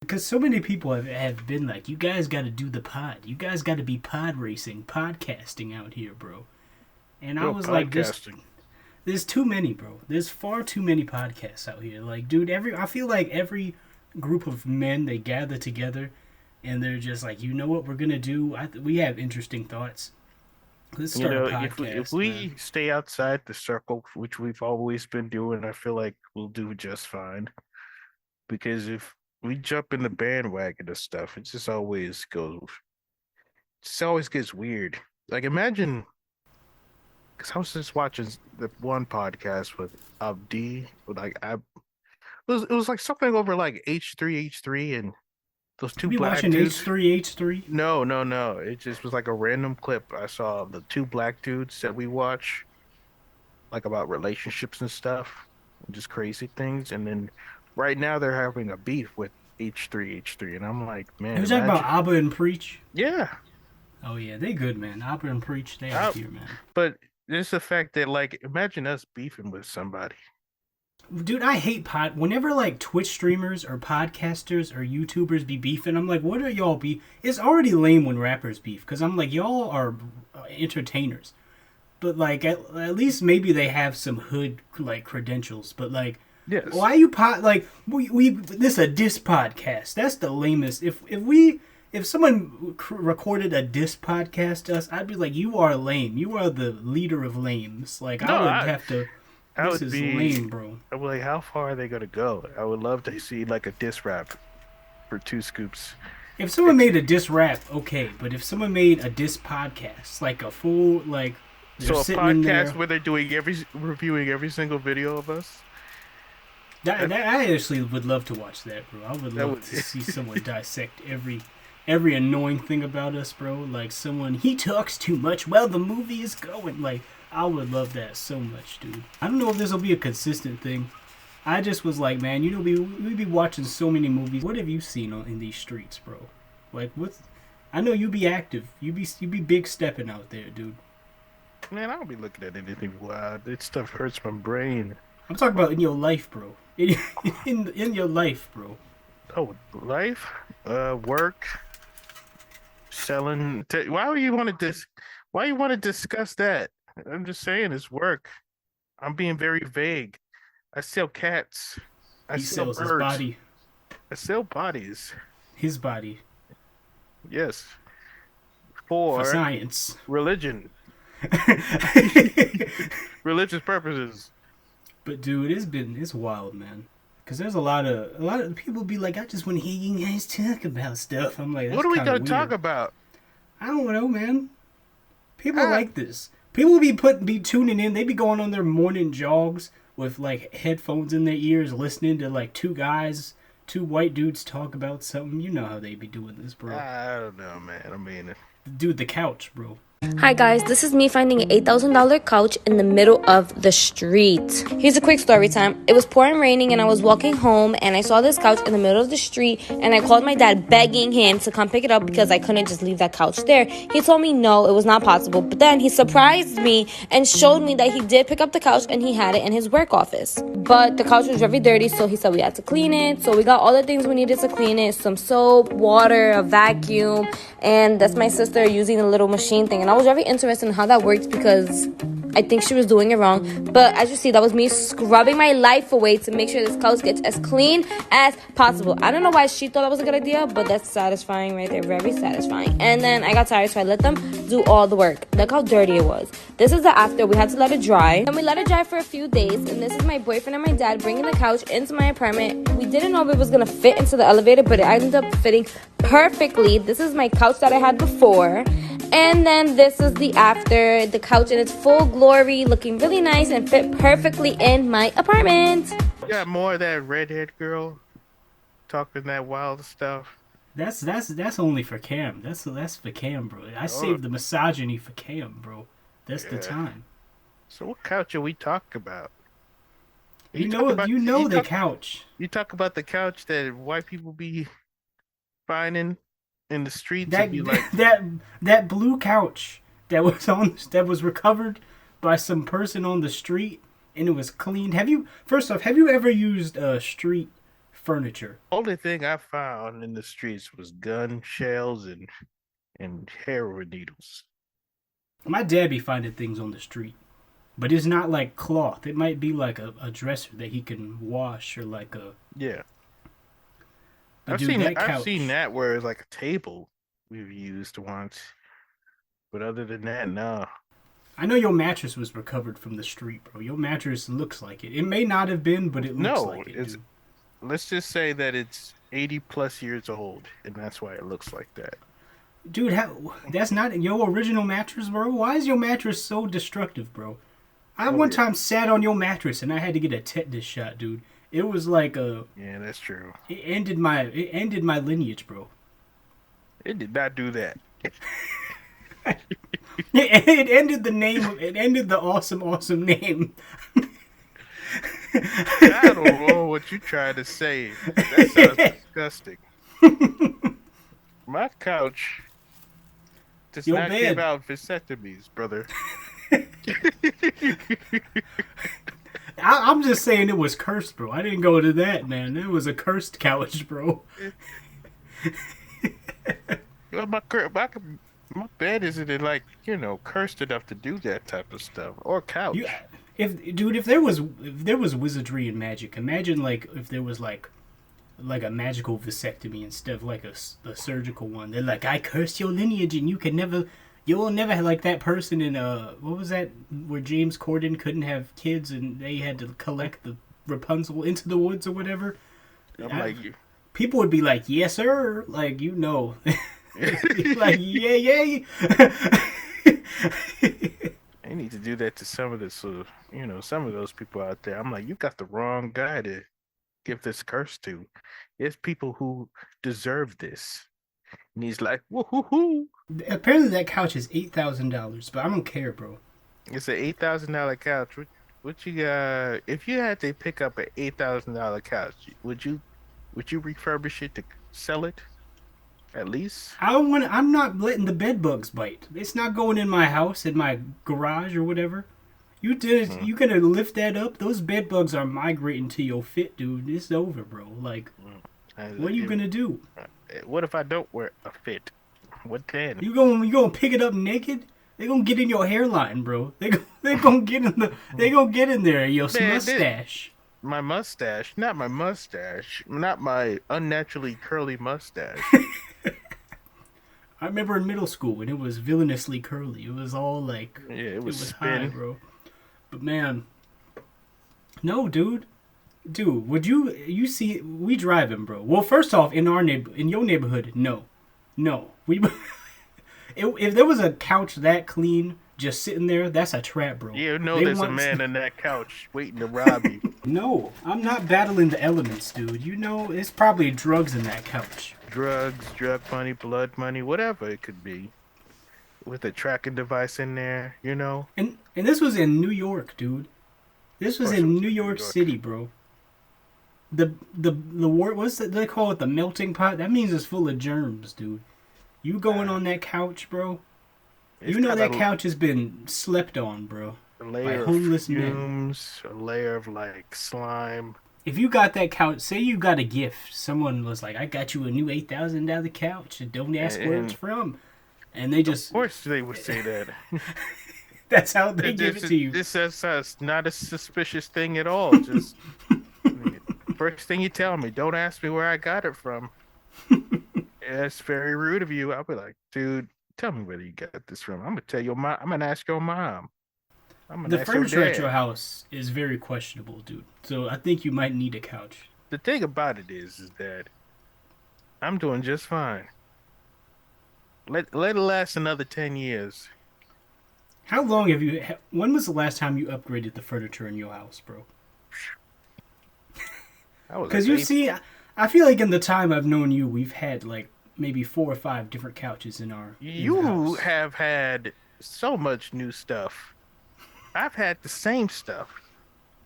Because so many people have been like, you guys got to do the pod. You guys got to be pod racing, podcasting out here, bro. And I Yo, was like, podcasting. there's too many, bro. There's far too many podcasts out here. Like, dude, I feel like every group of men, they gather together and they're just like, you know what we're gonna do? We have interesting thoughts. Let's You start a know, if podcast, man. we stay outside the circle, which we've always been doing, I feel like we'll do just fine. Because if we jump in the bandwagon of stuff, it just always gets weird. Like imagine, because I was just watching the one podcast with Abdi, it was like something over like H3 and those You two be black watching dudes. H3H3? No, no, no. It just was like a random clip. I saw the two black dudes that we watch, like about relationships and stuff, and just crazy things. And then right now they're having a beef with H3H3, and I'm like, You man, was talking about imagine. Abba and Preach? Yeah, Oh yeah, they good, man. Abba and Preach, they out I, here, man. but there's the fact that like, imagine us beefing with somebody. Dude, I hate whenever like Twitch streamers or podcasters or YouTubers be beefing, I'm like, what are y'all be? It's already lame when rappers beef because I'm like, y'all are entertainers, but like at least maybe they have some hood like credentials. But like, Yes. why you like we this a diss podcast? That's the lamest. If someone recorded a diss podcast to us, I'd be like, you are lame. You are the leader of lames. Like I No, would have to. I This would is be. lame, bro. I would like, how far are they gonna go? I would love to see like a diss rap for Two Scoops. If someone made a diss rap, okay, but if someone made a diss podcast, like a full, like they're So a sitting in podcast there, where they're doing reviewing every single video of us. that I actually would love to watch that, bro. I would That love would to see someone dissect every annoying thing about us, bro. Like someone he talks too much while the movie is going. Like I would love that so much, dude. I don't know if this will be a consistent thing. I just was like, man, you know, we be watching so many movies. What have you seen in these streets, bro? Like, what's? I know you be active. You be big stepping out there, dude. man, I don't be looking at anything wild. That stuff hurts my brain. I'm talking about in your life, bro. In your life, bro. Oh, life, work, selling. Why would you want to Why you want to discuss that? I'm just saying it's work. I'm being very vague. I sell cats. I He sell sells his birds. body, I sell bodies. his body, Yes, for for science. religion, religious purposes. But dude, it's wild, man. Cause there's a lot of people be like, I just want to hear you guys talk about stuff. I'm like, What that's are we kind of gonna talk weird. about? I don't know, man. People Ah, like this. People be tuning in. They be going on their morning jogs with like headphones in their ears, listening to like two white dudes talk about something. You know how they be doing this, bro. I don't know, man. I mean, Dude, the couch, bro. Hi guys, this is me finding an $8,000 couch in the middle of the street. Here's a quick story time. It was pouring raining and I was walking home and I saw this couch in the middle of the street and I called my dad begging him to come pick it up because I couldn't just leave that couch there. He told me no, it was not possible. But then he surprised me and showed me that he did pick up the couch and he had it in his work office. But the couch was very dirty, so he said we had to clean it. So we got all the things we needed to clean it. Some soap, water, a vacuum, and that's my sister using a little machine thing. And I was very interested in how that works because I think she was doing it wrong. But as you see, that was me scrubbing my life away to make sure this couch gets as clean as possible. I don't know why she thought that was a good idea, but that's satisfying right there. Very satisfying. And then I got tired, so I let them do all the work. Look how dirty it was. This is the after. We had to let it dry. And we let it dry for a few days. And this is my boyfriend and my dad bringing the couch into my apartment. We didn't know if it was going to fit into the elevator, but it ended up fitting perfectly. This is my couch that I had before. And then this is the after, the couch in its full glory, looking really nice and fit perfectly in my apartment. you got more of that redhead girl talking that wild stuff. That's only for Cam. That's for Cam, bro. I Oh, saved the misogyny for Cam, bro. That's the yeah. time. So what couch are we talking about? You know, the couch. You talk about the couch that white people be finding in the streets and That be like, that blue couch that was recovered by some person on the street and it was cleaned. Have you ever used street furniture. Only thing I found in the streets was gun shells and heroin needles. My dad be finding things on the street, but it's not like cloth. It might be like a dresser that he can wash or like a. Yeah. But dude, that couch. I've seen that where it's like a table we've used once. But other than that, no. I know your mattress was recovered from the street, bro. Your mattress looks like it. It may not have been, but it looks like it. Dude. Let's just say that it's 80 plus years old, and that's why it looks like that. Dude, that's not your original mattress, bro. Why is your mattress so destructive, bro? I one time sat on your mattress and I had to get a tetanus shot, dude. It was like a. Yeah, that's true. It ended my lineage, bro. It did not do that. It ended the name. It ended the awesome name. I don't know what you're trying to say. That sounds disgusting. My couch does not give out vasectomies, brother. I'm just saying it was cursed, bro. I didn't go to that, man. It was a cursed couch, bro. Well, my bed isn't like, cursed enough to do that type of stuff, or couch. If there was wizardry and magic, imagine like if there was like a magical vasectomy instead of like a surgical one. They're like, I cursed your lineage and you will never have like that person in what was that where James Corden couldn't have kids and they had to collect the Rapunzel into the woods or whatever. People would be like, yes sir, like like yay. They need to do that to some of some of those people out there. I'm like, you got the wrong guy to give this curse to. There's people who deserve this. And he's like, woohoo. Apparently that couch is $8,000, but I don't care, bro. It's an $8,000 couch. What you got? If you had to pick up an $8,000 couch, would you refurbish it to sell it? At least I'm not letting the bed bugs bite. It's not going in my house, in my garage or whatever. You gonna lift that up? Those bed bugs are migrating to your fit, dude. It's over, bro. Like, what are you gonna do? What if I don't wear a fit? What then? You gonna pick it up naked? They gonna get in your hairline, bro. They gonna get in there, your mustache. My mustache, not my unnaturally curly mustache. I remember in middle school when it was villainously curly. It was all like, it was high, bro. But man, no, dude, would you see we driving, bro? Well, first off, in your neighborhood, no, we. If there was a couch that clean just sitting there, that's a trap, bro. There's a man in that couch waiting to rob you. No, I'm not battling the elements, dude. It's probably drugs in that couch. Drugs, drug money, blood money, whatever it could be. With a tracking device in there, And this was in New York, dude. This was in New York City, bro. The word, they call it, the melting pot? That means it's full of germs, dude. You going on that couch, bro? That couch has been slept on, bro. A layer of fumes, a layer of like slime. If you got that couch, say you got a gift. Someone was like, I got you a new $8,000 couch. And don't ask where it's from. And they just... Of course they would say that. That's how they give it to you. This is not a suspicious thing at all. Just first thing you tell me, don't ask me where I got it from. That's very rude of you. I'll be like, dude, tell me where you got this from. I'm gonna tell your mom. I'm gonna ask your mom. The furniture at your house is very questionable, dude. So I think you might need a couch. The thing about it is that I'm doing just fine. Let it last another 10 years. How long have you... When was the last time you upgraded the furniture in your house, bro? Because you see, I feel like in the time I've known you, we've had like maybe 4 or 5 different couches in our house. Have had so much new stuff. I've had the same stuff.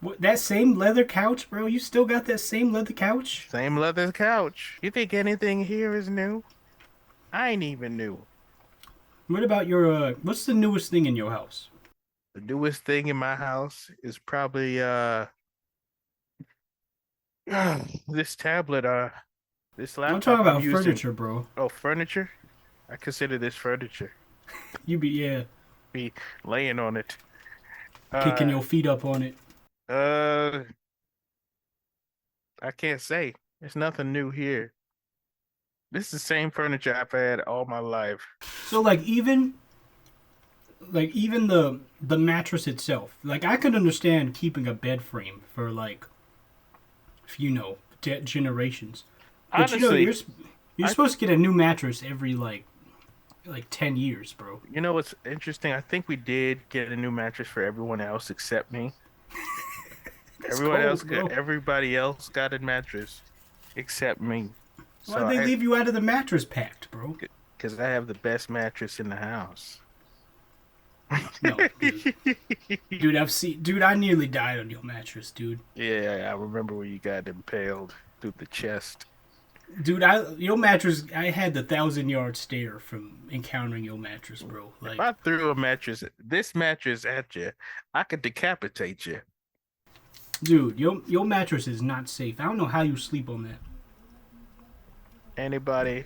What, that same leather couch, bro? You still got that same leather couch? Same leather couch. You think anything here is new? I ain't even new. What about your, what's the newest thing in your house? The newest thing in my house is probably, This tablet, this I'm talking laptop I'm about using. furniture, bro. Oh, furniture. I consider this furniture. You be Be laying on it. kicking Uh, your feet up on it. uh, I can't say. There's nothing new here. This is the same furniture I've had all my life. So even the mattress itself. Like I could understand keeping a bed frame for like generations. But Honestly, you're I supposed to get a new mattress every like 10 years, bro. you know what's interesting? I think we did get a new mattress for everyone else except me. That's cold, bro. Everybody else got a mattress except me. So Why'd they leave you out of the mattress packed, bro? because I have the best mattress in the house. No, dude. Dude, I nearly died on your mattress, dude. Yeah, I remember when you got impaled through the chest. Dude, your mattress, I had the 1,000-yard stare from encountering your mattress, bro. If Like, I threw this mattress at you, I could decapitate you. dude, your mattress is not safe. I don't know how you sleep on that. Anybody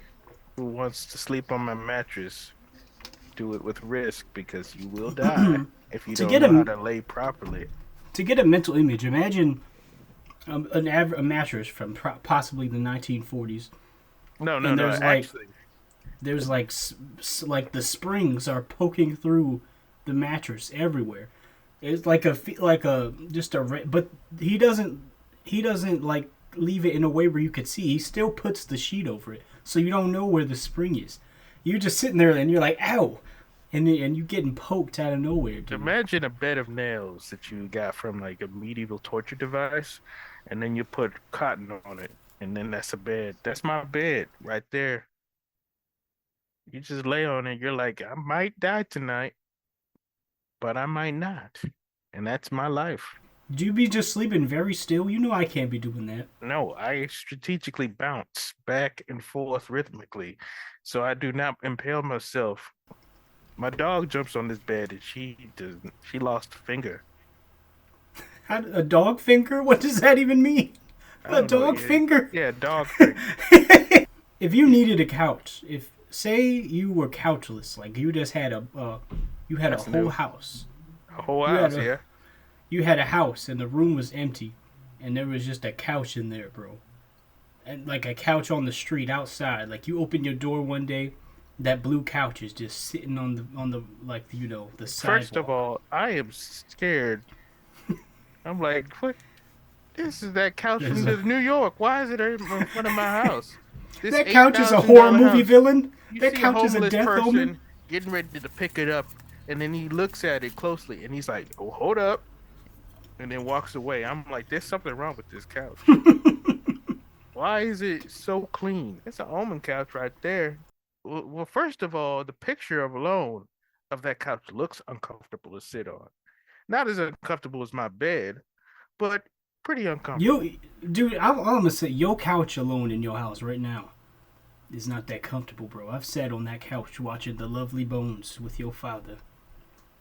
who wants to sleep on my mattress, do it with risk because you will die if you To don't get know how a to lay properly. to get a mental image, imagine a mattress from possibly the 1940s, No, no, and no. Actually, there's like like the springs are poking through the mattress everywhere. It's but he doesn't like leave it in a way where you could see. He still puts the sheet over it, so you don't know where the spring is. You're just sitting there and you're like, ow, and you getting poked out of nowhere, dude. imagine a bed of nails that you got from like a medieval torture device, and then you put cotton on it, and then that's a bed. That's my bed right there. You just lay on it. You're like, I might die tonight, but I might not. And that's my life. Do you be just sleeping very still? You know I can't be doing that. No, I strategically bounce back and forth rhythmically so I do not impale myself. My dog jumps on this bed and she lost a finger. A dog finger? What does that even mean? I A don't know. dog Yeah, finger? yeah, dog finger. If you needed a couch, if say you were couchless, like you just had you had a That's whole new. house. A whole You had house, a yeah. you had a house and the room was empty, and there was just a couch in there, bro. And like a couch on the street outside. Like you open your door one day, that blue couch is just sitting on the like the First of sidewalk. all, I am scared. I'm like, what? This is that couch There's from New York. Why is it in front of my house? This that eight couch is a thousand horror dollar movie house. villain. You That see a couch is a homeless death omen. person getting ready to pick it up, and then he looks at it closely, and he's like, "Oh, hold up," and then walks away. I'm like, "There's something wrong with this couch. Why is it so clean? It's an almond couch right there." Well, first of all, the picture of alone of that couch looks uncomfortable to sit on. Not as uncomfortable as my bed, but pretty uncomfortable. Dude, I'm gonna say your couch alone in your house right now is not that comfortable, bro. I've sat on that couch watching The Lovely Bones with your father,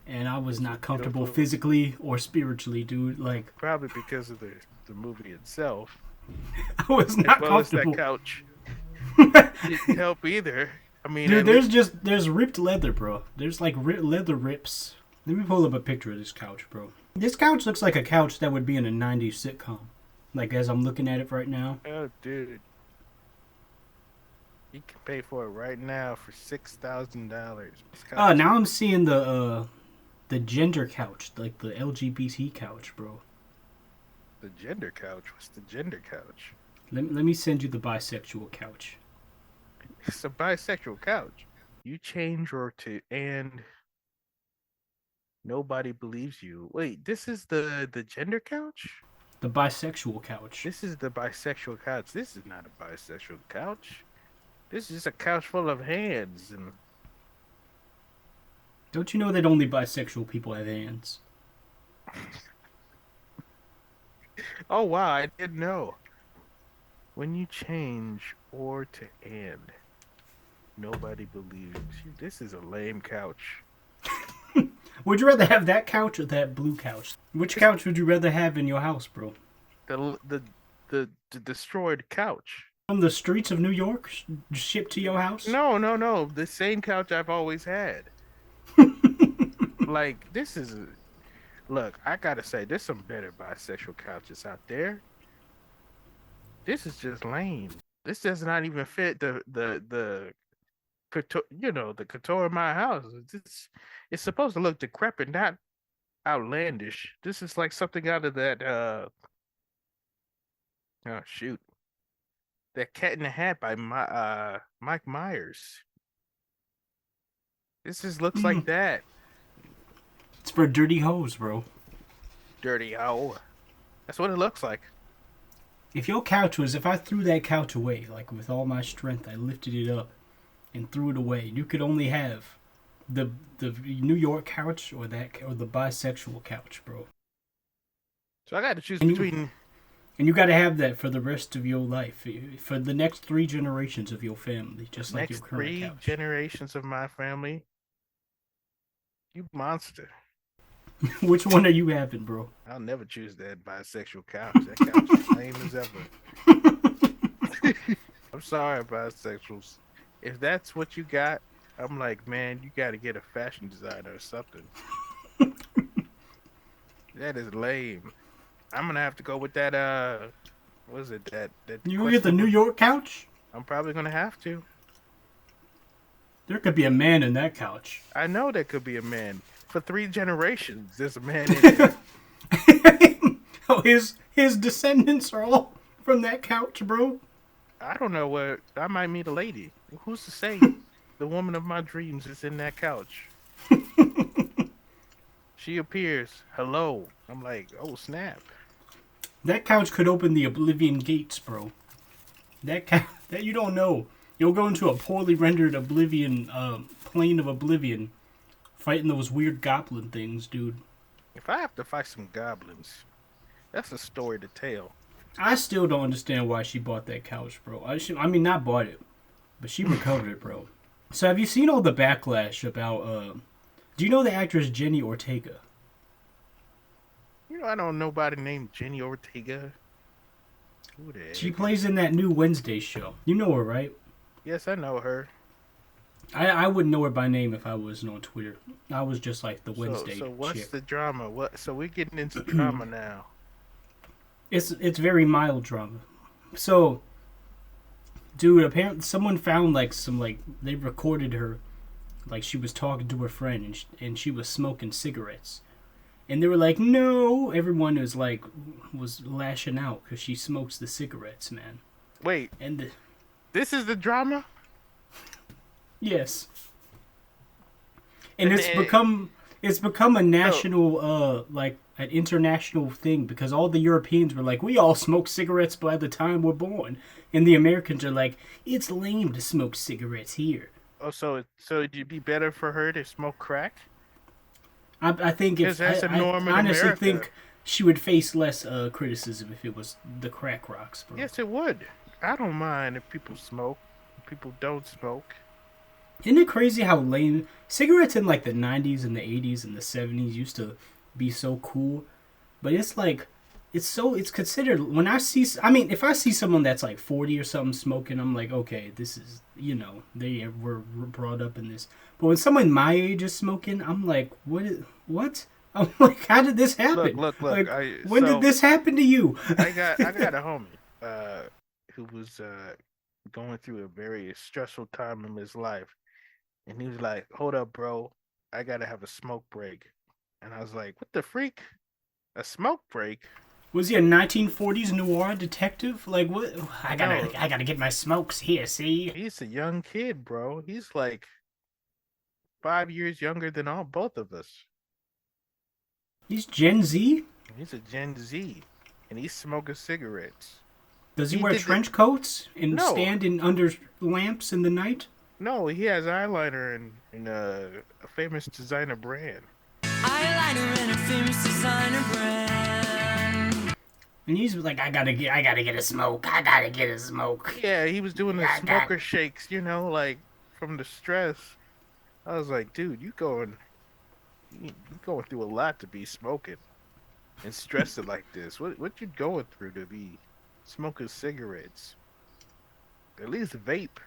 and I was not comfortable Beautiful. physically or spiritually, dude. Like Probably because of the movie itself, I was as not well as that comfortable. couch didn't help either. I mean, Dude, at least there's ripped leather, bro. There's like leather rips. Let me pull up a picture of this couch, bro. This couch looks like a couch that would be in a '90s sitcom. Like as I'm looking at it right now. oh, dude, you can pay for it right now for $6,000. Now I'm seeing the gender couch, like the LGBT couch, bro. The gender couch. What's the gender couch? Let me send you the bisexual couch. It's a bisexual couch. You change or to and nobody believes you. Wait, this is the gender couch? The bisexual couch. This is the bisexual couch. This is not a bisexual couch. This is a couch full of hands and Don't you know that only bisexual people have hands? oh wow, I didn't know. When you change or to and, nobody believes you. This is a lame couch. Would you rather have that couch or that blue couch? Which couch would you rather have in your house, bro? The the destroyed couch. From the streets of New York, shipped to your house. No, no, no. The same couch I've always had. Like this is look, I gotta say, there's some better bisexual couches out there. This is just lame. This does not even fit the the couture of my house. It's supposed to look decrepit, not outlandish. This is like something out of that oh shoot, that Cat in the Hat by Mike Myers. This just looks like that. It's for dirty hoes, bro. Dirty hoe. That's what it looks like. If your couch was, if I threw that couch away, like with all my strength, I lifted it up and threw it away, you could only have the New York couch or the bisexual couch, bro. So I got to choose And between. And you got to have that for the rest of your life, for the next 3 generations of your family, just like your Next current 3 couch. generations of my family. You monster. Which one are you having, bro? I'll never choose that bisexual couch. That couch is lame as ever. I'm sorry, bisexuals. If that's what you got, I'm like, man, you got to get a fashion designer or something. That is lame. I'm gonna have to go with that. What is it? That You gonna get the New York couch? I'm probably gonna have to. There could be a man in that couch. I know there could be a man. For 3 generations, there's a man in there. Oh, his descendants are all from that couch, bro. I don't know what. I might meet a lady. Who's to say the woman of my dreams is in that couch? She appears. Hello. I'm like, oh snap. That couch could open the Oblivion gates, bro. That you don't know. You'll go into a poorly rendered Oblivion, plane of Oblivion, fighting those weird goblin things, dude. If I have to fight some goblins, that's a story to tell. I still don't understand why she bought that couch, bro. I mean, not bought it, but she recovered it, bro. So have you seen all the backlash about, do you know the actress Jenna Ortega? You know, I don't know nobody named Jenna Ortega. Who the heck? She plays in that new Wednesday show. You know her, right? Yes, I know her. I wouldn't know her by name if I wasn't on Twitter. I was just like the Wednesday So what's chick. the drama? What? So we're getting into drama now. It's very mild drama. So, dude, apparently someone found they recorded her, like she was talking to her friend and she was smoking cigarettes, and they were like, no. Everyone was lashing out because she smokes the cigarettes, man. Wait, And this is the drama? yes, and it's become a national an international thing because all the Europeans were like, we all smoke cigarettes by the time we're born, and the Americans are like, it's lame to smoke cigarettes here. Oh, so it'd be better for her to smoke crack? I think if That's a norm in I honestly America. think she would face less criticism if it was the crack rocks, bro. Yes, it would. I don't mind if people smoke. If people don't smoke. Isn't it crazy how lame cigarettes in like the 90s and the 80s and the 70s used to be so cool? But it's like, it's considered, when if I see someone that's like 40 or something smoking, I'm like, okay, this is, they were brought up in this. But when someone my age is smoking, I'm like, what? I'm like, how did this happen? Look. Like, when did this happen to you? I got a homie who was going through a very stressful time in his life. And he was like, hold up, bro. I got to have a smoke break. And I was like, what the freak? A smoke break? Was he a 1940s noir detective? Like, what? I gotta get my smokes here, see? He's a young kid, bro. He's like 5 years younger than both of us. He's Gen Z? He's a Gen Z. And he's smoking cigarettes. Does he wear trench coats and stand under lamps in the night? No, he has eyeliner in a famous designer brand. Eyeliner in a famous designer brand. And he's like, I gotta get a smoke. I gotta get a smoke. Yeah, he was doing the smoker shakes, like from the stress. I was like, dude, you going through a lot to be smoking and stressing like this. What you going through to be smoking cigarettes. At least vape.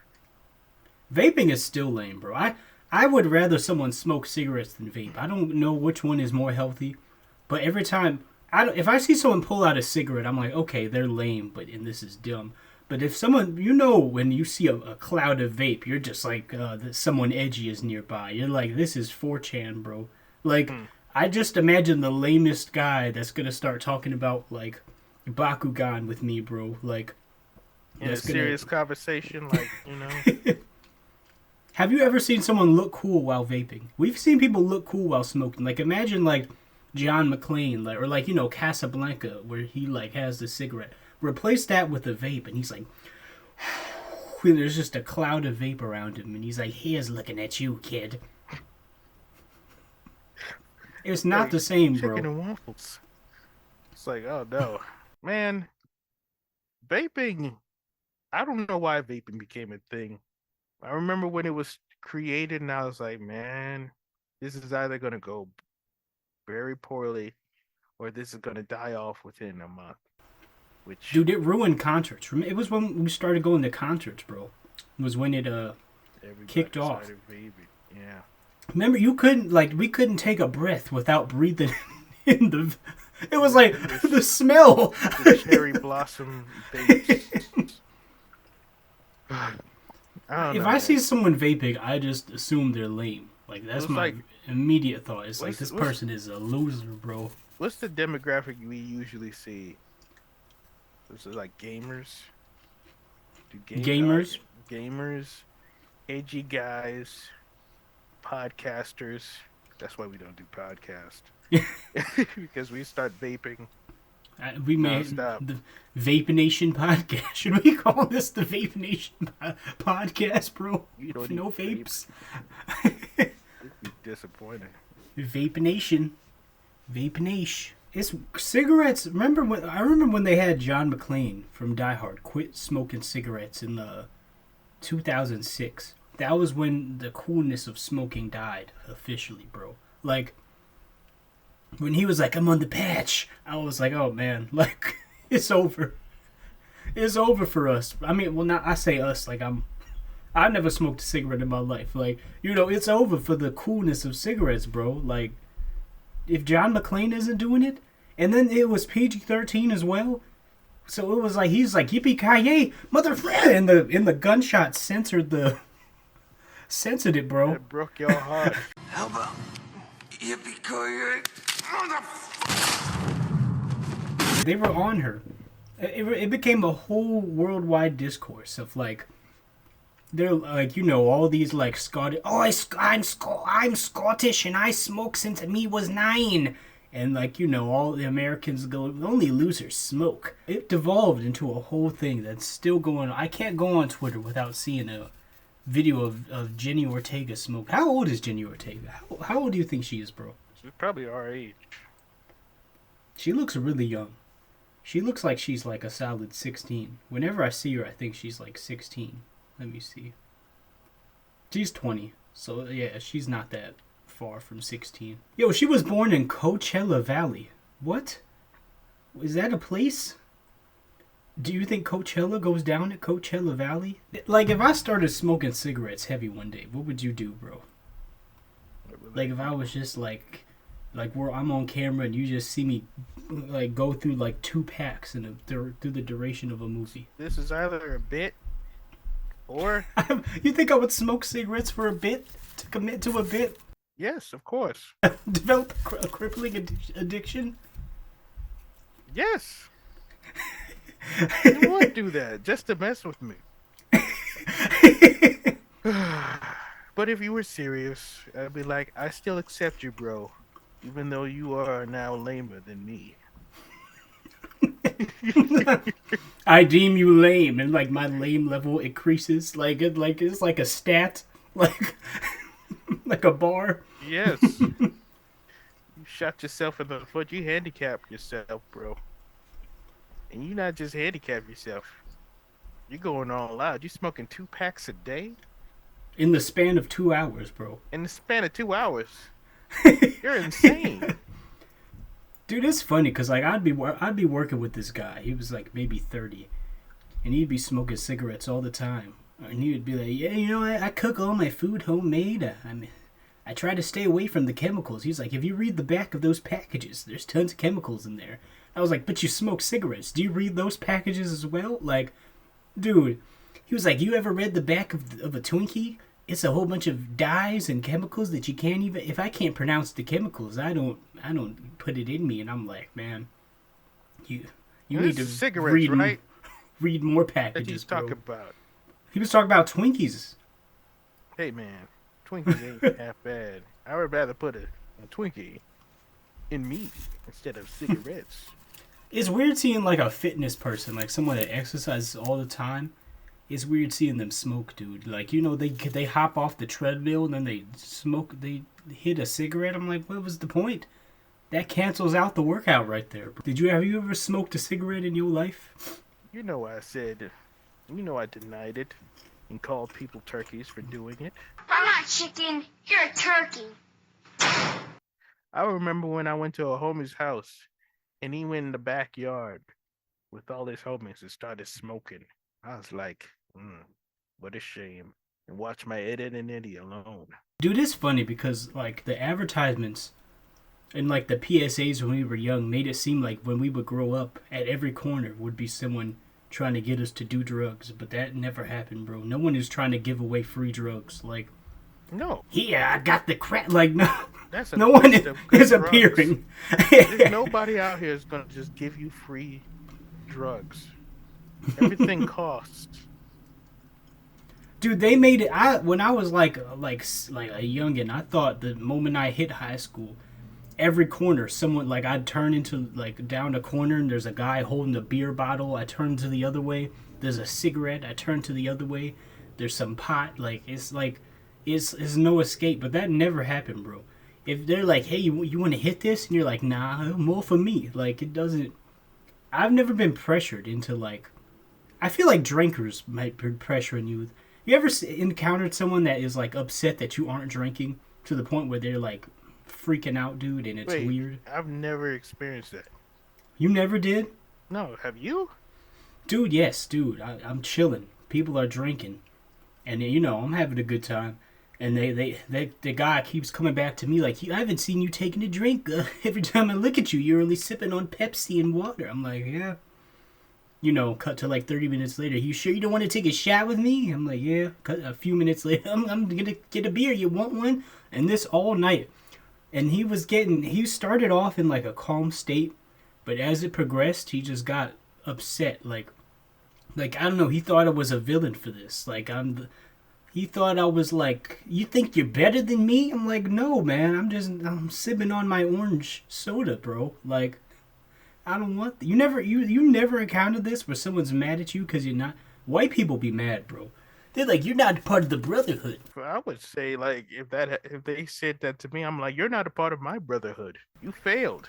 Vaping is still lame, bro. I would rather someone smoke cigarettes than vape. I don't know which one is more healthy, but every time if I see someone pull out a cigarette, I'm like, okay, they're lame, and this is dumb. But if someone, when you see a cloud of vape, you're just like, someone edgy is nearby. You're like, this is 4chan, bro. Like, I just imagine the lamest guy that's gonna start talking about like Bakugan with me, bro. Like, in a serious conversation, like. Have you ever seen someone look cool while vaping? We've seen people look cool while smoking. Like, imagine like John McClane, or like Casablanca, where he like has the cigarette. Replace that with a vape, and he's like, there's just a cloud of vape around him, and he's like, here's looking at you, kid. It's not like, the same, bro. Chicken and waffles. It's like, oh no, man. Vaping. I don't know why vaping became a thing. I remember when it was created, and I was like, man, this is either gonna go very poorly, or this is gonna die off within a month. Which, dude, it ruined concerts. It was when we started going to concerts, bro. It was when it kicked off. Yeah. Remember, we couldn't take a breath without breathing in the. It was like the smell. The cherry blossom vapes. If I see someone vaping, I just assume they're lame. Like, that's my immediate thought. It's like, this person is a loser, bro. What's the demographic we usually see? Is it like gamers? Gamers? Gamers, edgy guys, podcasters. That's why we don't do podcast. Because we start vaping. We made the Vape Nation podcast. Should we call this the Vape Nation podcast, bro? No vapes. It'd be disappointing. Vape Nation. Vape Nation. It's cigarettes. I remember when they had John McClane from Die Hard quit smoking cigarettes in 2006. That was when the coolness of smoking died officially, bro. Like, when he was like, I'm on the patch, I was like, oh man, like, it's over. It's over for us. I mean, well, not I say us, like I've never smoked a cigarette in my life. Like, it's over for the coolness of cigarettes, bro. Like, if John McClane isn't doing it, and then it was PG-13 as well, so it was like, he's like, yippee-ki-yay, motherfucker, and the gunshot censored it, bro. It broke your heart. How about yippee-ki-yay, They were on her. It became a whole worldwide discourse of like, they're like, all these like Scottish. Oh, I'm Scottish and I smoke since me was 9. And like, all the Americans go, only losers smoke. It devolved into a whole thing that's still going on. I can't go on Twitter without seeing a video of Jenny Ortega smoke. How old is Jenny Ortega? How old do you think she is, bro? She's probably our age. She looks really young. She looks like she's like a solid 16. Whenever I see her, I think she's like 16. Let me see. She's 20. So, yeah, she's not that far from 16. Yo, she was born in Coachella Valley. What? Is that a place? Do you think Coachella goes down at Coachella Valley? Like, if I started smoking cigarettes heavy one day, what would you do, bro? Like, if I was just like where I'm on camera and you just see me like go through like 2 packs through the duration of a movie. This is either a bit or you think I would smoke cigarettes for a bit to commit to a bit? Yes, of course. Develop a crippling addiction? Yes. You would do that just to mess with me. But if you were serious, I'd be like, I still accept you, bro. Even though you are now lamer than me. I deem you lame, and like my lame level increases. It's like a stat, like like a bar. Yes. You shot yourself in the foot. You handicapped yourself, bro. And you not just handicap yourself. You're going all out. You smoking 2 packs a day? In the span of 2 hours, bro. In the span of 2 hours? You're insane. Dude, it's funny because like I'd be working with this guy. He was like maybe 30, and he'd be smoking cigarettes all the time. And he would be like, "Yeah, you know, I cook all my food homemade. I try to stay away from the chemicals." He's like, "If you read the back of those packages, there's tons of chemicals in there." I was like, "But you smoke cigarettes. Do you read those packages as well?" Like, dude, he was like, "You ever read the back of a Twinkie? It's a whole bunch of dyes and chemicals that you can't even. If I can't pronounce the chemicals, I don't put it in me." And I'm like, "Man, you need to cigarettes, right? Read more That packages, he's bro." talking about. He was talking about Twinkies. Hey man, Twinkies ain't half bad. I would rather put a Twinkie in me instead of cigarettes. It's weird seeing like a fitness person, like someone that exercises all the time. It's weird seeing them smoke, dude. Like, you know, they hop off the treadmill and then they smoke. They hit a cigarette. I'm like, what was the point? That cancels out the workout right there. Have you ever smoked a cigarette in your life? You know what I said. You know I denied it and called people turkeys for doing it. I'm not chicken. You're a turkey. I remember when I went to a homie's house and he went in the backyard with all his homies and started smoking. I was like, what a shame. And watch my Ed, Ed, and Eddie alone. Dude, it's funny because like the advertisements and like the PSAs when we were young made it seem like when we would grow up, at every corner would be someone trying to get us to do drugs, but that never happened, bro. No one is trying to give away free drugs. Like, no. Here, I got the crap. Like, no. That's No one is drugs. appearing. There's nobody out here is going to just give you free drugs. Everything costs. Dude, they made it. When I was like a youngin', I thought the moment I hit high school, every corner, someone, like, I'd turn into, like, down a corner and there's a guy holding a beer bottle. I turn to the other way. There's a cigarette. I turn to the other way. There's some pot. Like, it's no escape. But that never happened, bro. If they're like, "Hey, you want to hit this?" And you're like, "Nah, more for me." Like, it doesn't. I've never been pressured into, like. I feel like drinkers might be pressuring you. You ever encountered someone that is, like, upset that you aren't drinking to the point where they're, like, freaking out, dude, and it's weird? I've never experienced that. You never did? No, have you? Dude, yes, dude. I'm chilling. People are drinking. And, you know, I'm having a good time. And the guy keeps coming back to me like, "I haven't seen you taking a drink. Every time I look at you, you're only sipping on Pepsi and water." I'm like, "Yeah." You know, cut to like 30 minutes later. "You sure you don't want to take a shot with me?" I'm like, "Yeah." Cut a few minutes later. I'm gonna get a beer. You want one? And this all night. And he started off in like a calm state, but as it progressed, he just got upset. Like I don't know. He thought I was a villain for this. Like he thought I was like, "You think you're better than me?" I'm like, "No, man. I'm sipping on my orange soda, bro." Like, I don't want you never encountered this where someone's mad at you because you're not. White people be mad, bro. They're like, "You're not part of the brotherhood." I would say, like, if they said that to me, I'm like, "You're not a part of my brotherhood. You failed,"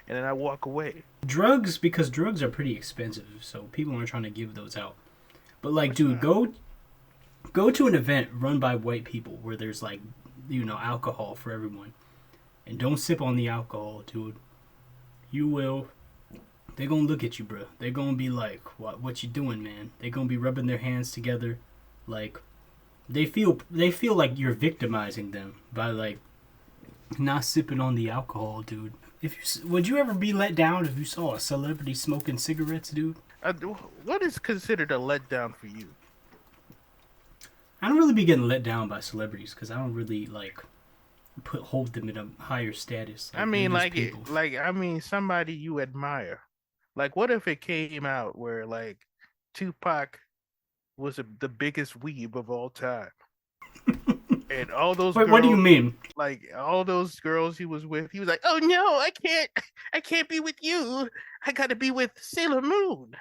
and then I walk away. Because drugs are pretty expensive, so people aren't trying to give those out. But like, dude, go to an event run by white people where there's like, you know, alcohol for everyone, and don't sip on the alcohol, dude. You will. They're gonna look at you, bro. They're gonna be like, "What you doing, man?" They're gonna be rubbing their hands together, like they feel like you're victimizing them by like not sipping on the alcohol, dude. Would you ever be let down if you saw a celebrity smoking cigarettes, dude? What is considered a letdown for you? I don't really be getting let down by celebrities because I don't really like hold them in a higher status. I mean, somebody you admire. Like, what if it came out where like Tupac was the biggest weeb of all time, and all those. Wait, what do you mean? Like all those girls he was with, he was like, "Oh no, I can't be with you. I gotta be with Sailor Moon."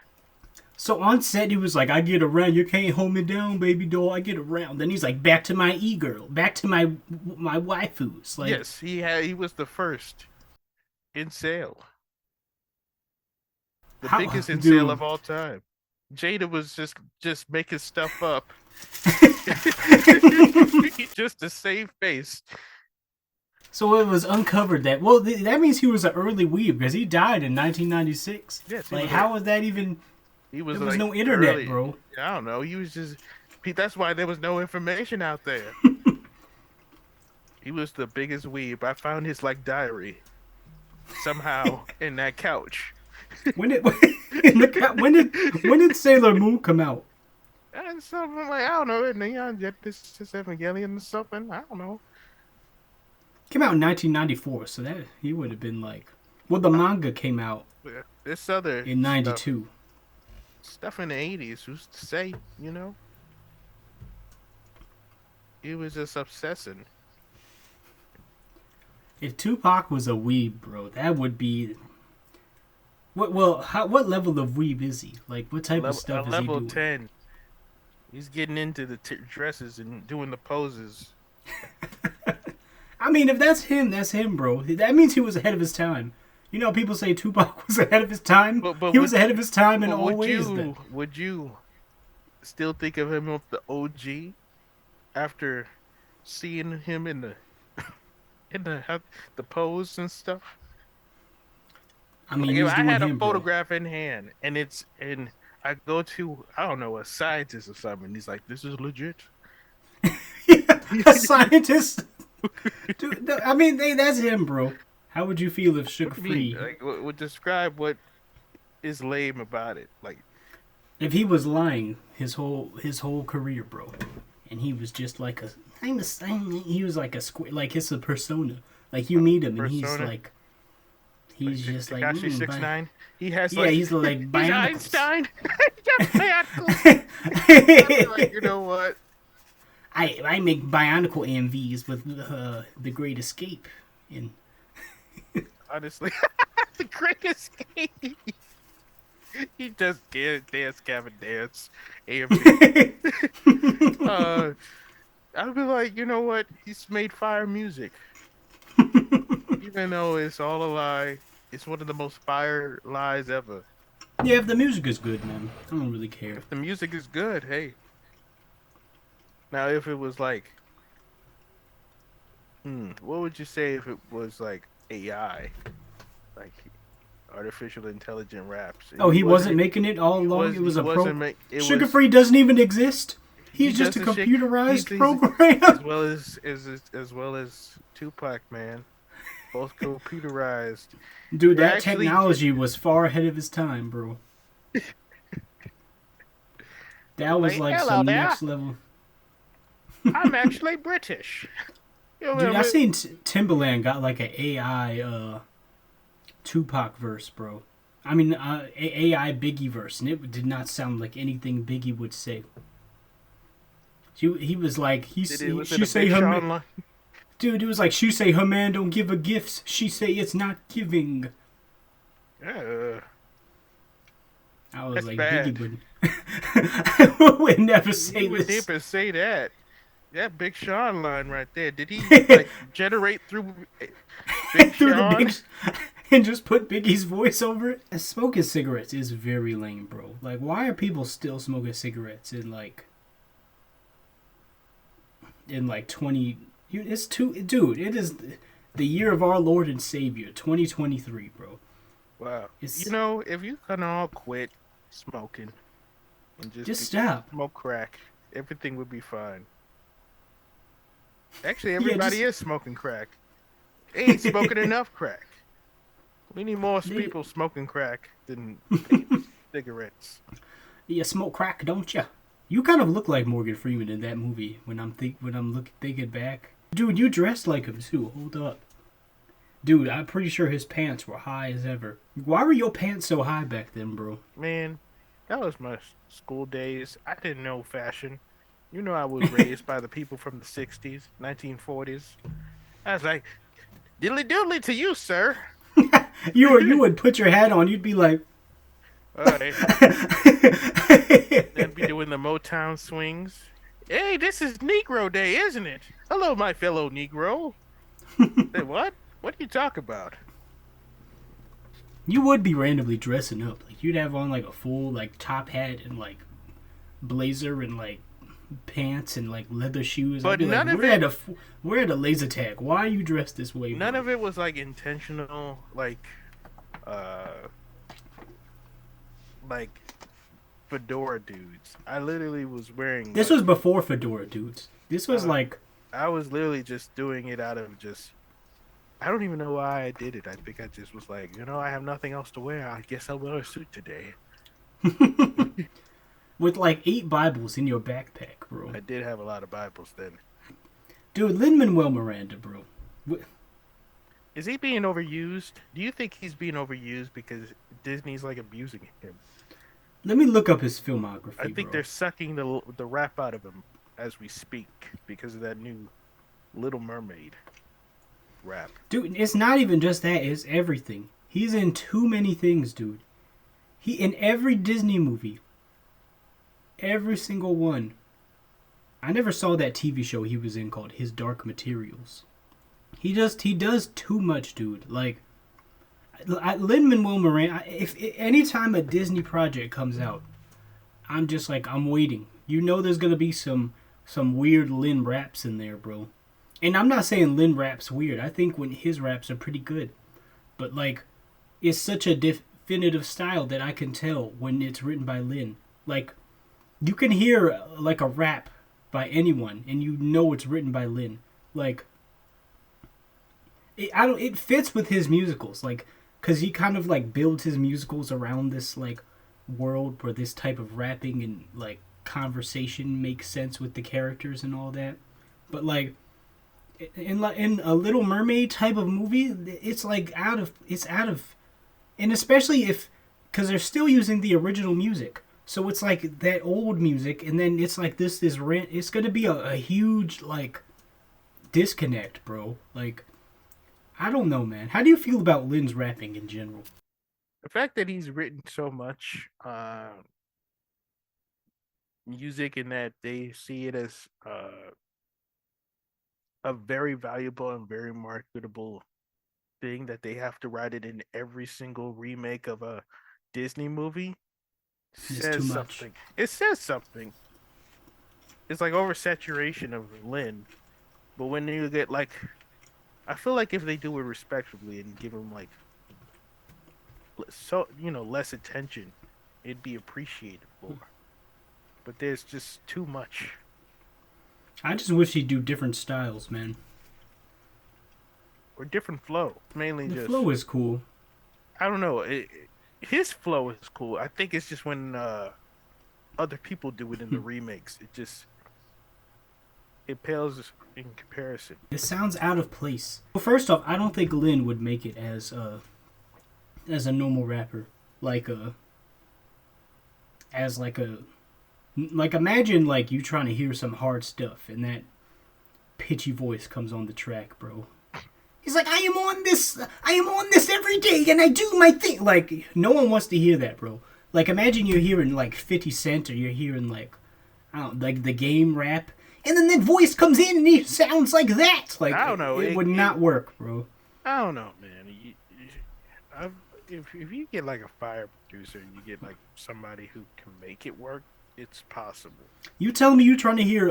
So on set, he was like, "I get around. You can't hold me down, baby doll. I get around." Then he's like, "Back to my e-girl. Back to my waifus." Like, yes, he was the first incel. The biggest incel of all time. Jada was just making stuff up. Just to save face. So it was uncovered that. Well, that means he was an early weeb because he died in 1996. Yes, like how was that even? He was. There was like, no internet, early, bro. I don't know. He was just. That's why there was no information out there. He was the biggest weeb. I found his like diary somehow in that couch. When did when did Sailor Moon come out? And something like I don't know, Neon Genesis Evangelion or something. I don't know. Came out in 1994, so that he would have been like. Well, the manga came out This other in '92. Stuff in the 80s. Who's to say? You know. He was just obsessing. If Tupac was a weeb, bro, that would be. What level of weeb is he? Like, what type of stuff is he doing? Level 10. He's getting into the dresses and doing the poses. I mean, if that's him, bro. That means he was ahead of his time. You know, people say Tupac was ahead of his time. But he was ahead of his time in all ways. Would you still think of him as the OG after seeing him in the pose and stuff? I mean, if I had a him, photograph in hand and I go to I don't know a scientist or something, and he's like, "This is legit." A scientist. Dude, I mean, that's him, bro. How would you feel if Sugar Free? Like, would describe what is lame about it. Like, if he was lying his whole career, bro, and he was just like he was like a square, like it's a persona. Like you meet him and he's like, he's just like Tekashi 6ix9ine. He has he's like he's Einstein. Like, you know what? I make bionicle AMVs with the Great Escape in. Honestly, the Great Escape. He just dance, Gavin dance, AMV. I'd be like, you know what? He's made fire music, even though it's all a lie. It's one of the most fire lies ever. Yeah, if the music is good, man, I don't really care. If the music is good, hey. Now, if it was like, what would you say if it was like AI, like artificial intelligent raps? He wasn't making it all along. It was a program. Sugar Free doesn't even exist. He's just a computerized program. as well as Tupac, man. Both computerized. Dude, that technology was far ahead of his time, bro. That was like some next level. I'm actually British. Dude, I seen Timbaland got like an AI Tupac verse, bro. I mean, AI Biggie verse, and it did not sound like anything Biggie would say. He was like, she say her man, dude, it was like, she say her man don't give her gifts. She say it's not giving. I was like, bad. Biggie would never say he this. He would never say that. That Big Sean line right there. Did he like generate through Big Sean? And just put Biggie's voice over it? Smoking cigarettes is very lame, bro. Like, why are people still smoking cigarettes in like 20? It's dude. It is the year of our Lord and Savior, 2023, bro. Wow. You know, if you can all quit smoking and just stop smoke crack, everything would be fine. Actually, everybody is smoking crack. They ain't smoking enough crack. We need more people smoking crack than cigarettes. You smoke crack, don't you? You kind of look like Morgan Freeman in that movie when I'm thinking back. Dude, you dressed like him too. Hold up. Dude, I'm pretty sure his pants were high as ever. Why were your pants so high back then, bro? Man, that was my school days. I didn't know fashion. You know, I was raised by the people from the 60s, 1940s. I was like, diddly doodly to you, sir. You would put your hat on. You'd be like, all right. Then be doing the Motown swings. Hey, this is Negro Day, isn't it? Hello, my fellow Negro. Say, what? What do you talk about? You would be randomly dressing up. Like, you'd have on like a full like top hat and like blazer and like pants and like leather shoes. But I'd be none like, of it. we're at a laser tag. Why are you dressed this way? None bro? of it was like intentional, uh, like fedora dudes. I literally was wearing. This like, was before fedora dudes. This was like I was literally just doing it out of just. I don't even know why I did it. I think I just was like, I have nothing else to wear. I guess I'll wear a suit today. with like 8 Bibles in your backpack, bro. I did have a lot of Bibles then. Dude, Lin Manuel-Miranda, bro. Is he being overused? Do you think he's being overused because Disney's like abusing him? Let me look up his filmography. I think bro. they're sucking the rap out of him as we speak because of that new Little Mermaid rap. Dude, it's not even just that, it's everything. He's in too many things, dude. He in every Disney movie. Every single one. I never saw that TV show he was in called His Dark Materials. He does too much, dude. Like Lin Manuel Miranda, if anytime a Disney project comes out, I'm just like, I'm waiting. You know there's gonna be some weird Lin raps in there, bro. And I'm not saying Lin raps weird. I think when his raps are pretty good. But like, it's such a definitive style that I can tell when it's written by Lin. Like, you can hear like a rap by anyone, and you know it's written by Lin. Like, it fits with his musicals, like, cause he kind of like builds his musicals around this like world where this type of rapping and like conversation makes sense with the characters and all that. But like, in a Little Mermaid type of movie, it's like out of, and especially cause they're still using the original music. So it's like that old music, and then it's like it's gonna be a huge like disconnect, bro. Like, I don't know, man. How do you feel about Lin's rapping in general? The fact that he's written so much music and that they see it as a very valuable and very marketable thing that they have to write it in every single remake of a Disney movie says something. It says something. It's like oversaturation of Lin. But when you get like, I feel like if they do it respectfully and give him like, less attention, it'd be appreciated more. But there's just too much. I just wish he'd do different styles, man. Or different flow. Mainly The just flow is cool. I don't know. His flow is cool. I think it's just when other people do it in the remakes, it pales in comparison. It sounds out of place. Well, first off, I don't think Lin would make it as a normal rapper. Like imagine like you trying to hear some hard stuff and that pitchy voice comes on the track, bro. He's like, I am on this every day and I do my thing. Like, no one wants to hear that, bro. Like, imagine you're hearing like 50 Cent or you're hearing like, I don't know, like the game rap, and then that voice comes in and he sounds like that. Like, I don't know. It would not work, bro. I don't know, man. If you get like a fire producer and you get like somebody who can make it work, it's possible. You telling me you trying to hear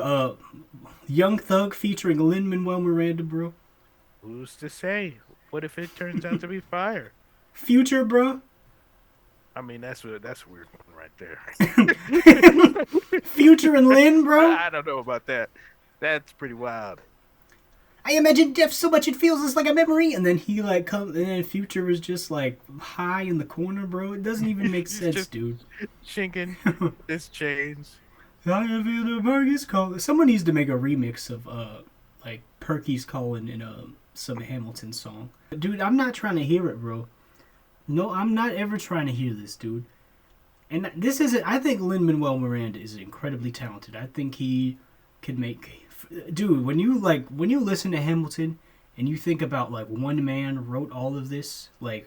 Young Thug featuring Lin Manuel-Miranda, bro? Who's to say? What if it turns out to be fire? Future, bro? I mean, that's a weird one right there. Future and Lin, bro? I don't know about that. That's pretty wild. I imagine death so much it feels just like a memory, and then he like comes, and then Future is just like high in the corner, bro. It doesn't even make sense, dude. Chinking his chains. I feel the Perky's calling. Someone needs to make a remix of like Perky's calling in some Hamilton song. Dude, I'm not trying to hear it, bro. No, I'm not ever trying to hear this, dude. And this isn't. I think Lin Manuel-Miranda is incredibly talented. I think he could make. Dude, when you listen to Hamilton and you think about like one man wrote all of this, like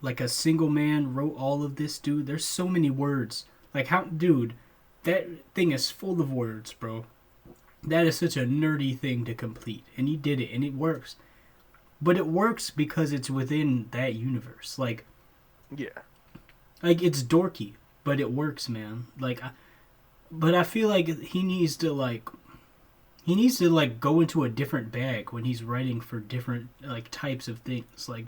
a single man wrote all of this, dude. There's so many words. Like dude, that thing is full of words, bro. That is such a nerdy thing to complete, and he did it, and it works. But it works because it's within that universe. Like, yeah, like it's dorky, but it works, man. Like, But I feel like he needs to go into a different bag when he's writing for different like types of things. Like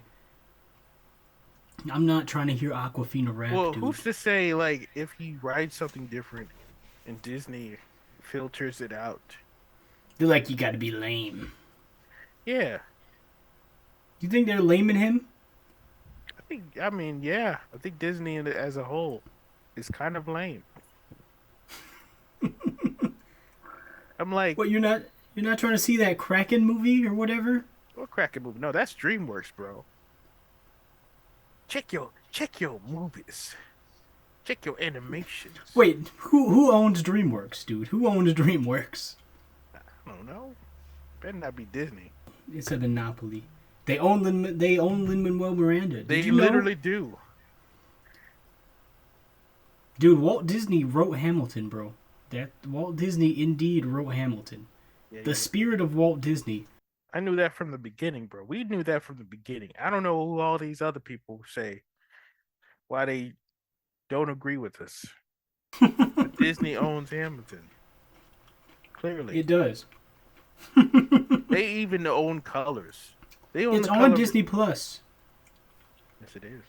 I'm not trying to hear Aquafina rap, Well, dude. who's to say like if he writes something different and Disney filters it out? They're like, you gotta be lame. Yeah, You think they're laming him? I mean, yeah, I think Disney as a whole is kind of lame. I'm like, What, you're not trying to see that Kraken movie or whatever? what cracking movie? No, that's DreamWorks, bro. Check your movies. Check your animations. Wait, who owns DreamWorks, dude? Who owns DreamWorks? I don't know. Better not be Disney. It's a monopoly. They own Lin Manuel-Miranda. Did They you know? literally do. Dude, Walt Disney wrote Hamilton, bro. That Walt Disney indeed wrote Hamilton. Yeah, The spirit of Walt Disney. I knew that from the beginning, bro. We knew that from the beginning. I don't know who all these other people say why they don't agree with us. But Disney owns Hamilton. Clearly. It does. They even own colors. They own It's the on color. Disney Plus, Yes, it is.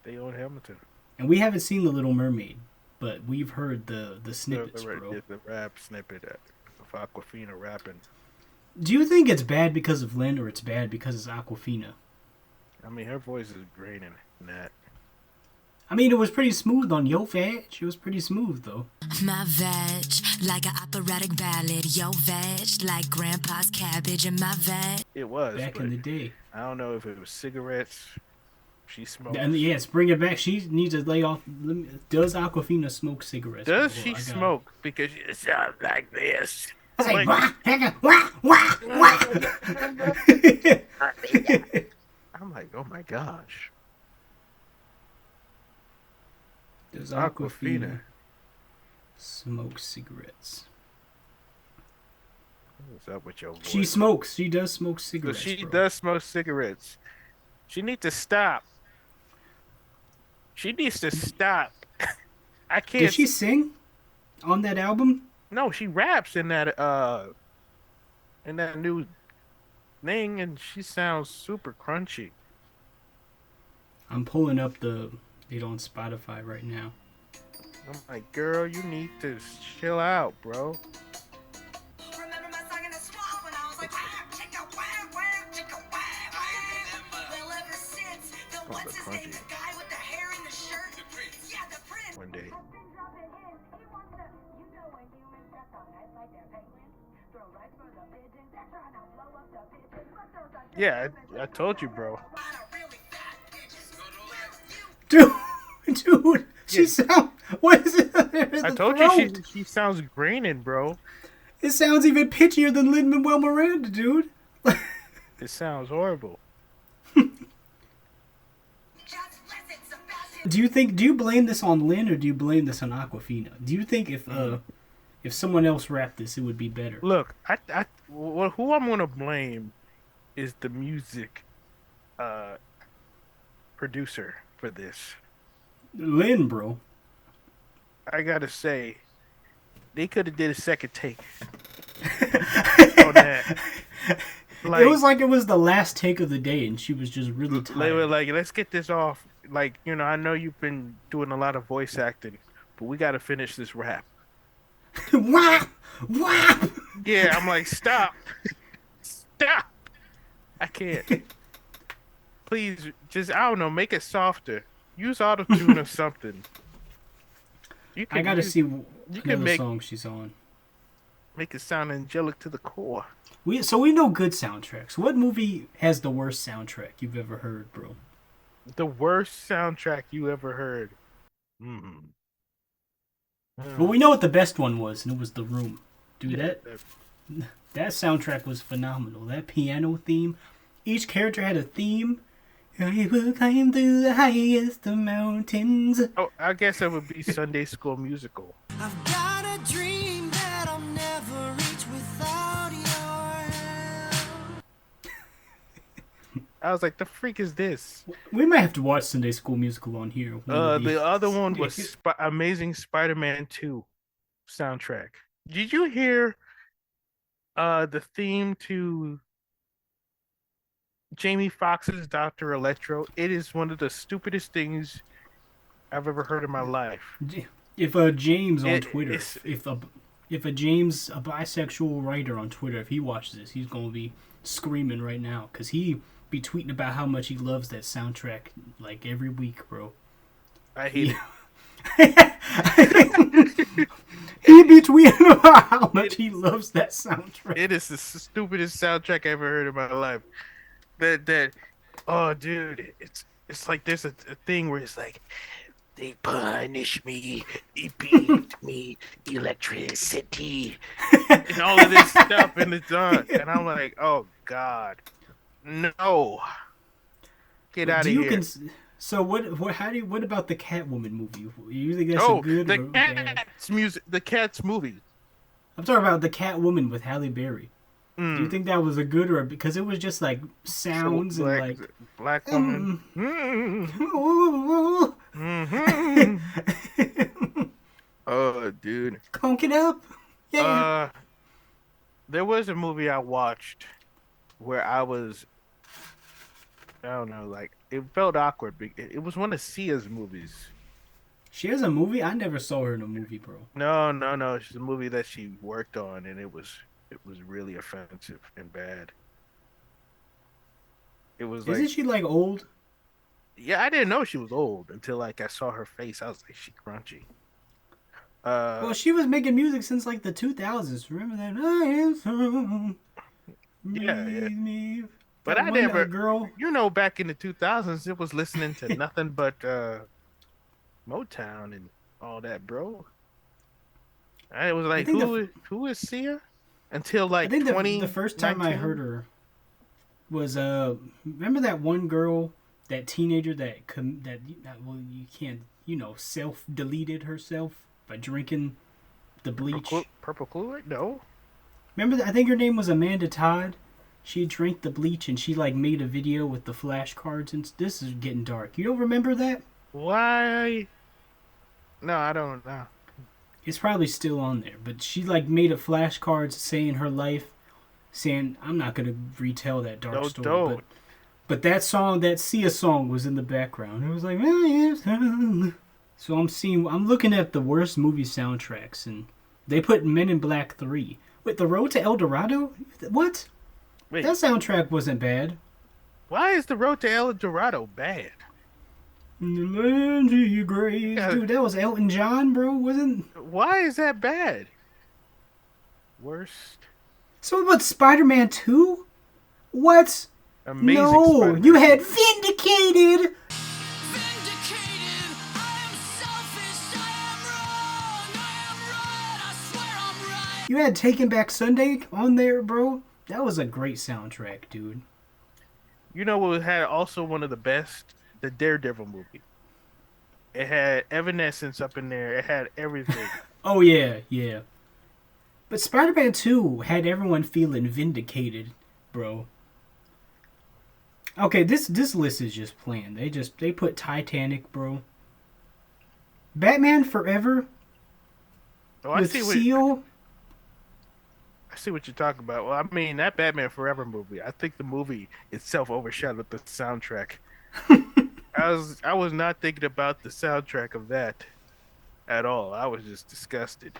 They own Hamilton. and we haven't seen The Little Mermaid, but we've heard the snippets, the, bro. the rap snippet of Aquafina rapping. Do you think it's bad because of Lin, or it's bad because it's Aquafina? I mean, her voice is draining in that. I mean, it was pretty smooth on Yo Veg. It was pretty smooth, though. My veg, like an operatic ballad. Yo veg, like grandpa's cabbage in my veg. It was Back but in the day. I don't know if it was cigarettes. She smoked. And yes, bring it back. She needs to lay off. Does Aquafina smoke cigarettes? Does before she I got- smoke? Because she sounds like this. I was like, Like- wah, wah, wah, wah. I'm like, oh my gosh. Does Aquafina. Aquafina smoke cigarettes? What's up with your voice? She smokes. She does smoke So cigarettes. she bro. does smoke cigarettes. She needs to stop. She needs to stop. I can't. Did she sing on that album? No, she raps in that new thing, and she sounds super crunchy. I'm pulling up it on Spotify right now. I'm like, girl, you need to chill out, bro. Remember my song in the swamp when I was like, wow, chicka, wow, wow, chicka, wow, wow. Well, ever since, the what's his name, the guy with the hair in the shirt? The prince. Yeah, the prince. One day. Yeah, I told you, bro. Dude, she Yeah. sound. What is it? I told you she sounds greening, bro. It sounds even pitchier than Lin Manuel-Miranda, dude. It sounds horrible. Do you blame this on Lin, or do you blame this on Aquafina? Do you think if someone else rapped this, it would be better? Look, who I'm gonna blame is the music producer for this. Lin, bro. I gotta say, they could have did a second take on that. Like, It was like it was the last take of the day, and she was just really they were tired. like, let's get this off. Like, I know you've been doing a lot of voice acting, but we gotta finish this rap. Wah! Wah! Yeah, I'm like, stop. Stop. I can't. Please, just, I don't know, make it softer. Use autotune or something. You I gotta see can another make- song she's on. Make it sound angelic to the core. We know good soundtracks. What movie has the worst soundtrack you've ever heard, bro? The worst soundtrack you ever heard. Mm. But we know what the best one was, and it was The Room. Dude, that soundtrack was phenomenal. That piano theme. Each character had a theme. I will climb through the highest of mountains. Oh, I guess it would be Sunday School Musical. I've got a dream that I'll never reach without your help. I was like, the freak is this? We might have to watch Sunday School Musical on here. one of these. The other one was Amazing Spider-Man 2. soundtrack. Did you hear the theme to Jamie Foxx's Dr. Electro? It is one of the stupidest things I've ever heard in my life. If James on Twitter, it's- if a James, a bisexual writer on Twitter, if he watches this, he's gonna be screaming right now because he be tweeting about how much he loves that soundtrack like every week, bro. I hate He be tweeting about how much he loves that soundtrack. it. It is the stupidest soundtrack I ever heard in my life. Oh, dude, it's like there's a thing where it's like they punish me, they beat me, electricity, and all of this stuff, and it's on, and I'm like, oh God, no, get out of here. So what about the Catwoman movie? You think that's a good the or bad? Cats music, the Cats movie. I'm talking about the Catwoman with Halle Berry. Do you think that was a good or because it was just like sounds and like black woman? Oh, dude. conk it up, yeah. There was a movie I watched where I don't know, like it felt awkward. It was one of Sia's movies. She has a movie. I never saw her in a movie, bro. No. She's a movie that she worked on, and it was really offensive and bad. It was like, Isn't she like old? yeah, I didn't know she was old until like I saw her face. I was like, she crunchy. Well, she was making music since like the 2000s. Remember that? I am so. Yeah. Me. But That I one, never, girl. back in the 2000s, it was listening to nothing but Motown and all that, bro. I was like, who is Sia? Until like I think 20. the first time I heard her was remember that one girl, that teenager that well you can't self deleted herself by drinking the bleach. Purple Clue? No. Remember I think her name was Amanda Todd. She drank the bleach and she like made a video with the flashcards and this is getting dark. You don't remember that? Why? No, I don't know. It's probably still on there, but she like made a flashcards saying her life, saying I'm not gonna retell that dark story, don't. but that song, that Sia song, was in the background. It was like, oh, yes. So I'm looking at the worst movie soundtracks, and they put Men in Black 3. Wait, The Road to El Dorado? What? Wait, That soundtrack wasn't bad. why is The Road to El Dorado bad? In the land of your graves. Yeah. Dude, that was Elton John, bro, wasn't? Why is that bad? Worst. So what, Spider-Man 2? What? Amazing. No, Spider-Man. you had Vindicated. Vindicated, I am selfish, I am wrong, I am right, I swear I'm right. You had Taking Back Sunday on there, bro. That was a great soundtrack, dude. You know what had also one of the best? The Daredevil movie. It had Evanescence up in there. It had everything. Oh, yeah. But Spider-Man 2 had everyone feeling vindicated, bro. Okay, this list is just planned. They put Titanic, bro. Batman Forever with Seal. I see what you're talking about. Well, I mean, that Batman Forever movie, I think the movie itself overshadowed the soundtrack. I was not thinking about the soundtrack of that at all. I was just disgusted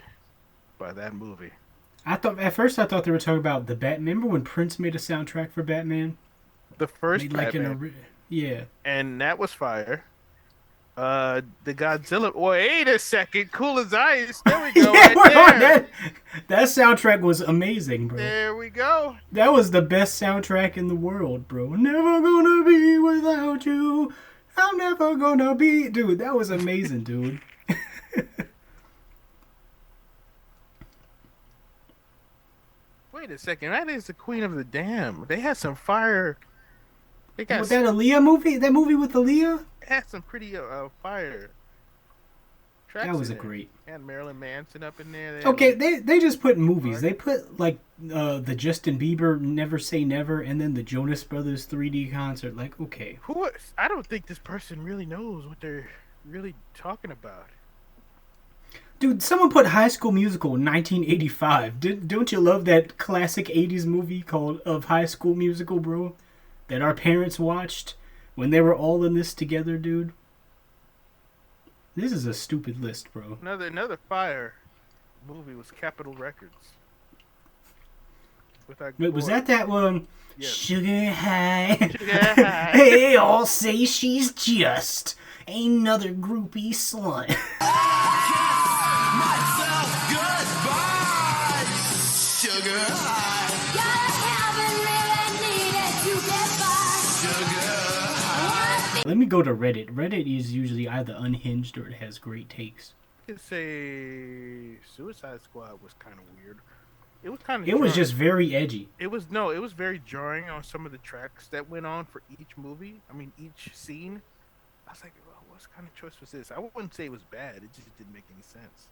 by that movie. At first I thought they were talking about the Batman. Remember when Prince made a soundtrack for Batman? The first Made like Batman, yeah. and that was fire. The Godzilla. Wait a second, Cool as Ice. There we go. Yeah, Right there. that soundtrack was amazing, bro. There we go. That was the best soundtrack in the world, bro. Never gonna be without you. I'm never gonna be. Dude, that was amazing, dude. Wait a second. That is the Queen of the Dam. They had some fire. They got Was that Aaliyah movie? That movie with Aaliyah? had some pretty fire tracks. That was in a there. great. They had Marilyn Manson up in there. They had, Okay, like, they just put movies. They put like the Justin Bieber Never Say Never and then the Jonas Brothers 3D concert. Like, okay. I don't think this person really knows what they're really talking about. Dude, someone put High School Musical in 1985. Don't you love that classic 80s movie called of High School Musical, bro? That our parents watched when they were all in this together, dude. This is a stupid list, bro. Another fire movie was Capitol Records. Wait, was that one? Yes. Sugar high. Sugar high. They all say she's just another groupie slut. Let me go to Reddit. Reddit is usually either unhinged or it has great takes. I could say Suicide Squad was kind of weird. It was kind of. It was just very edgy. It was very jarring on some of the tracks that went on for each movie. I mean, each scene. I was like, well, what kind of choice was this? I wouldn't say it was bad. It just didn't make any sense.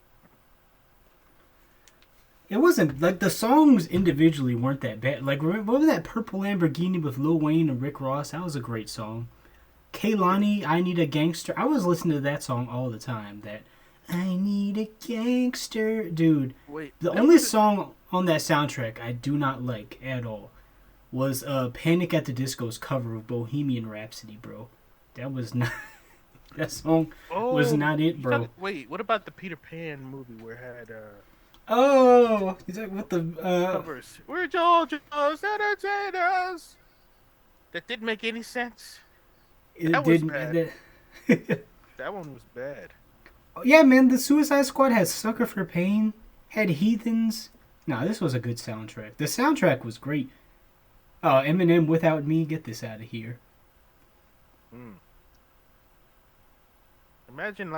It wasn't like the songs individually weren't that bad. Like, remember that Purple Lamborghini with Lil Wayne and Rick Ross? That was a great song. Kehlani, I Need a Gangster. I was listening to that song all the time. That I Need a Gangster, dude. Wait, the only song on that soundtrack I do not like at all was Panic at the Disco's cover of Bohemian Rhapsody, bro. That was not. That song was not it, bro. Wait, what about the Peter Pan movie where it had Oh, is that what the covers? We're Georgia's entertainers. That didn't make any sense. That was bad. That one was bad. Yeah, man, the Suicide Squad had Sucker for Pain, had Heathens. No, this was a good soundtrack. The soundtrack was great. Eminem, Without Me, get this out of here. Imagine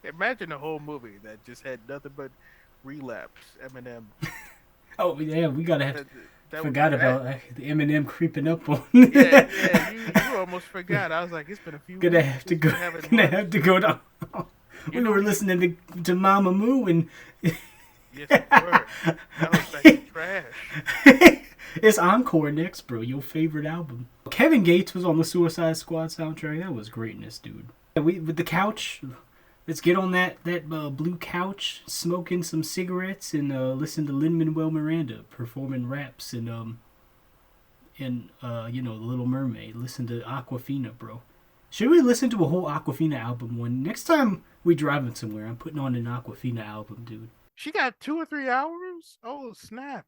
imagine a whole movie that just had nothing but Relapse, Eminem. Oh yeah, we gotta have. Forgot about the Eminem creeping up on. Yeah, you almost forgot. I was like, it's been a few. Gonna have to go. Gonna have to go down. We were listening to Mamamoo and. Yes, we were. That was like trash. It's Encore next, bro. Your favorite album. Kevin Gates was on the Suicide Squad soundtrack. That was greatness, dude. With the couch. Let's get on that blue couch, smoking some cigarettes, and listen to Lin Manuel-Miranda performing raps and The Little Mermaid. Listen to Aquafina, bro. Should we listen to a whole Aquafina album one next time we driving somewhere? I'm putting on an Aquafina album, dude. She got 2 or 3 hours. Oh snap!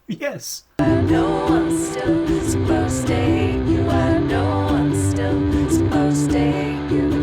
Yes. I know I'm still supposed to hate you. I know I'm still supposed to hate you.